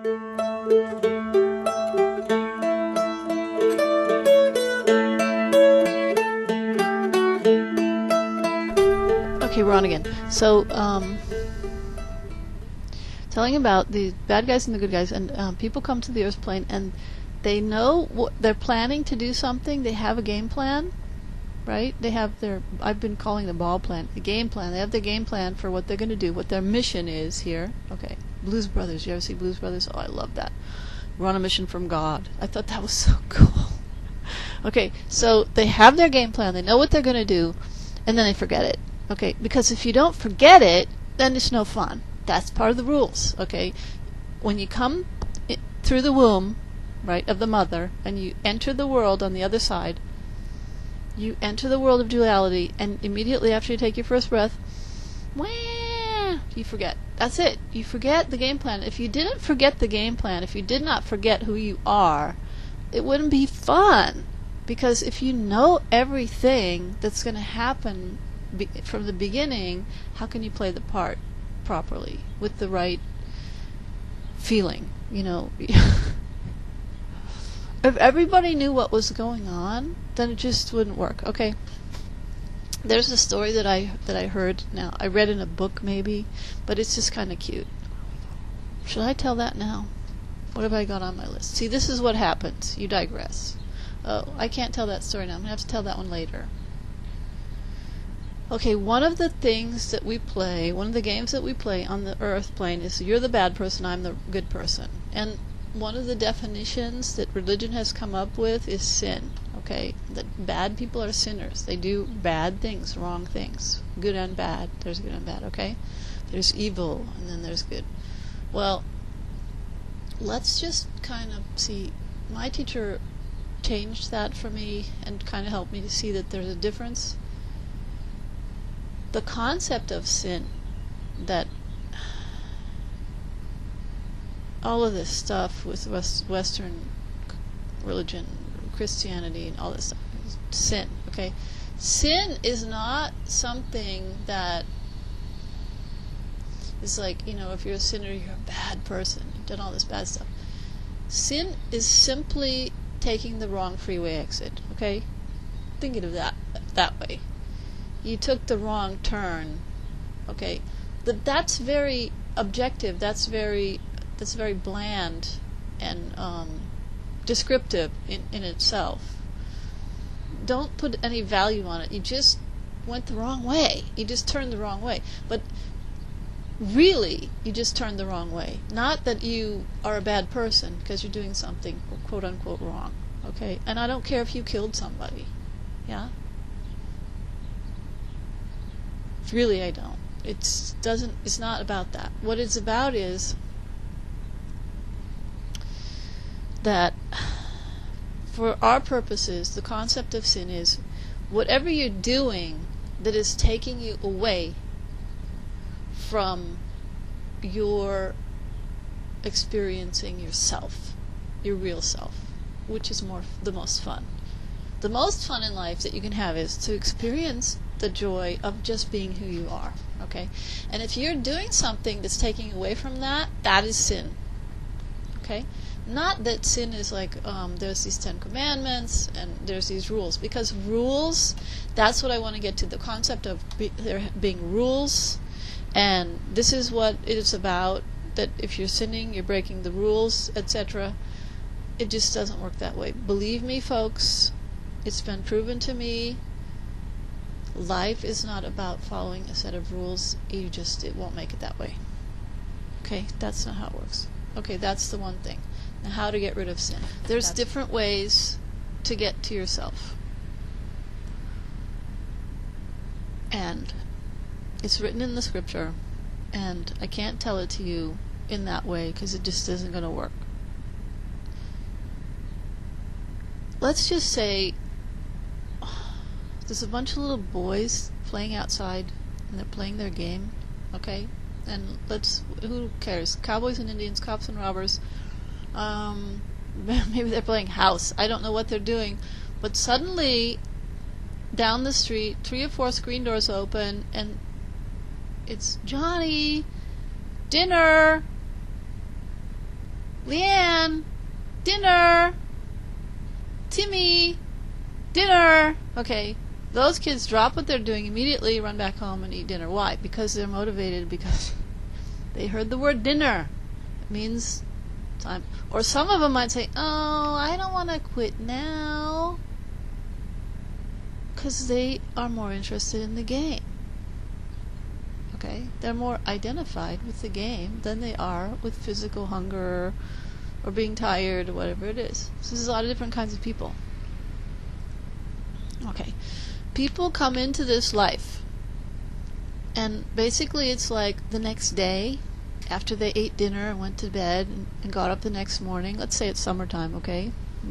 Okay, we're on again. So, telling about the bad guys and the good guys, and people come to the Earth plane, and they know what they're planning to do something. They have a game plan, right? They have their, I've been calling the ball plan, the game plan. They have their game plan for what they're going to do, what their mission is here. Okay, Blues Brothers. You ever see Blues Brothers? Oh, I love that. We're on a mission from God. I thought that was so cool. Okay, so they have their game plan. They know what they're going to do, and then they forget it. Okay, because if you don't forget it, then it's no fun. That's part of the rules. Okay, when you come through the womb, right, of the mother, and you enter the world on the other side, you enter the world of duality, and immediately after you take your first breath, wah, you forget. That's it. You forget the game plan. If you didn't forget the game plan, if you did not forget who you are, it wouldn't be fun. Because if you know everything that's going to happen from the beginning, how can you play the part properly with the right feeling? You know, if everybody knew what was going on, then it just wouldn't work. Okay, there's a story that I heard. Now I read in a book maybe, but it's just kind of cute. Should I tell that now? What have I got on my list? See, this is what happens. You digress. Oh, I can't tell that story now. I'm gonna have to tell that one later. Okay, one of the things that we play, one of the games that we play on the Earth plane is you're the bad person, I'm the good person. And one of the definitions that religion has come up with is sin. Okay, that bad people are sinners. They do bad things, wrong things. Good and bad. There's good and bad, okay? There's evil, and then there's good. Well, let's just kind of see. My teacher changed that for me and kind of helped me to see that there's a difference. The concept of sin, that all of this stuff with Western religion, Christianity, and all this stuff, sin, okay? Sin is not something that is like, you know, if you're a sinner, you're a bad person, you've done all this bad stuff. Sin is simply taking the wrong freeway exit, okay? Thinking of that way. You took the wrong turn, okay? That's very objective. That's very bland and descriptive in itself. Don't put any value on it. You just went the wrong way. You just turned the wrong way. But really, you just turned the wrong way. Not that you are a bad person because you're doing something quote unquote wrong, okay? And I don't care if you killed somebody, yeah? Really, I don't. It's not about that. What it's about is that for our purposes, the concept of sin is whatever you're doing that is taking you away from your experiencing yourself, your real self, which is the most fun. The most fun in life that you can have is to experience the joy of just being who you are, okay? And if you're doing something that's taking away from that, that is sin, okay? Not that sin is like there's these 10 commandments and there's these rules, because rules, that's what I want to get to, the concept of there being rules, and this is what it is about, that if you're sinning, you're breaking the rules, etc. It just doesn't work that way. Believe me, folks, it's been proven to me. Life is not about following a set of rules. It won't make it that way. Okay, that's not how it works. Okay, that's the one thing. Now, how to get rid of sin. There's different ways to get to yourself. And it's written in the scripture, and I can't tell it to you in that way because it just isn't going to work. Let's just say there's a bunch of little boys playing outside, and they're playing their game, okay? And who cares? Cowboys and Indians, cops and robbers. Maybe they're playing house. I don't know what they're doing. But suddenly, down the street, 3 or 4 screen doors open, and it's Johnny, dinner. Leanne, dinner. Timmy, dinner. Okay, those kids drop what they're doing immediately, run back home and eat dinner. Why? Because they're motivated, because they heard the word dinner. It means time. Or some of them might say, oh, I don't want to quit now, because they are more interested in the game. Okay, they're more identified with the game than they are with physical hunger or being tired or whatever it is. So there's a lot of different kinds of people. Okay, people come into this life, and basically it's like the next day, after they ate dinner and went to bed and got up the next morning. Let's say it's summertime, okay,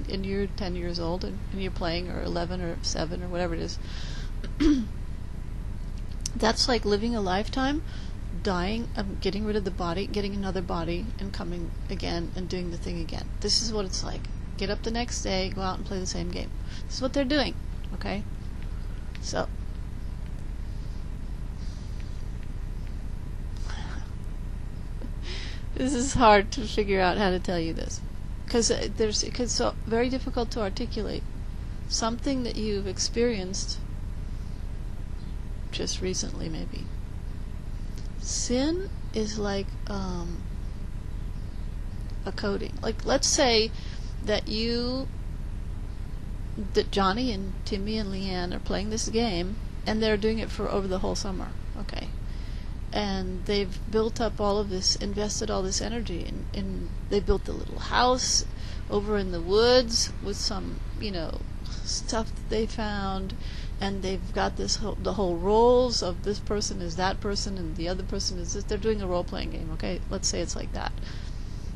and you're 10 years old and you're playing, or 11 or 7 or whatever it is. That's like living a lifetime, dying, getting rid of the body, getting another body, and coming again and doing the thing again. This is what it's like. Get up the next day, go out and play the same game. This is what they're doing, okay? So, this is hard to figure out how to tell you this, because it's so very difficult to articulate something that you've experienced just recently, maybe. Sin is like a coating. Like, let's say that Johnny and Timmy and Leanne are playing this game, and they're doing it for over the whole summer, okay? And they've built up all of this, invested all this energy, and they built a little house over in the woods with some, stuff that they found, and they've got the whole roles of this person is that person and the other person is this. They're doing a role-playing game, okay? Let's say it's like that.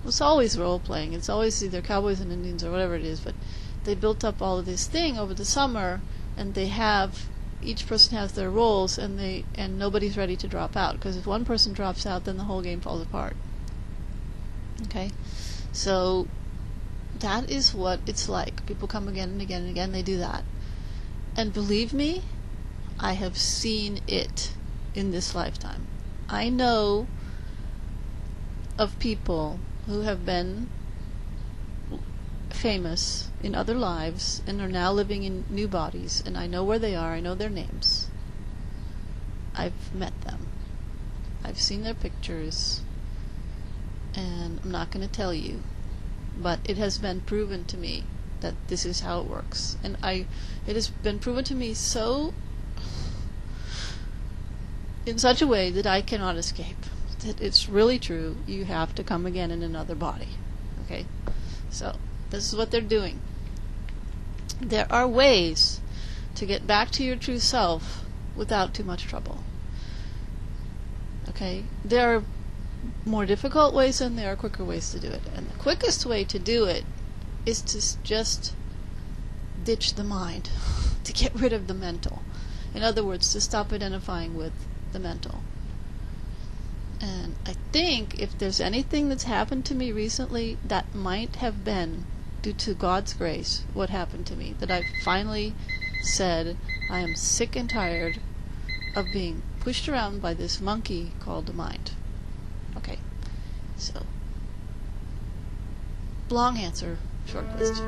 It's always role-playing. It's always either cowboys and Indians or whatever it is, but they built up all of this thing over the summer, and each person has their roles, and nobody's ready to drop out, because if one person drops out, then the whole game falls apart. Okay? So that is what it's like. People come again and again and again, they do that. And believe me, I have seen it in this lifetime. I know of people who have been famous in other lives and are now living in new bodies, and I know where they are, I know their names. I've met them. I've seen their pictures, and I'm not going to tell you, but it has been proven to me that this is how it works. And it has been proven to me in such a way that I cannot escape. That it's really true. You have to come again in another body. Okay? So, this is what they're doing. There are ways to get back to your true self without too much trouble. Okay? There are more difficult ways and there are quicker ways to do it. And the quickest way to do it is to just ditch the mind, to get rid of the mental. In other words, to stop identifying with the mental. And I think if there's anything that's happened to me recently, that might have been due to God's grace, what happened to me, that I've finally said, I am sick and tired of being pushed around by this monkey called the mind. Okay, so long answer, short question.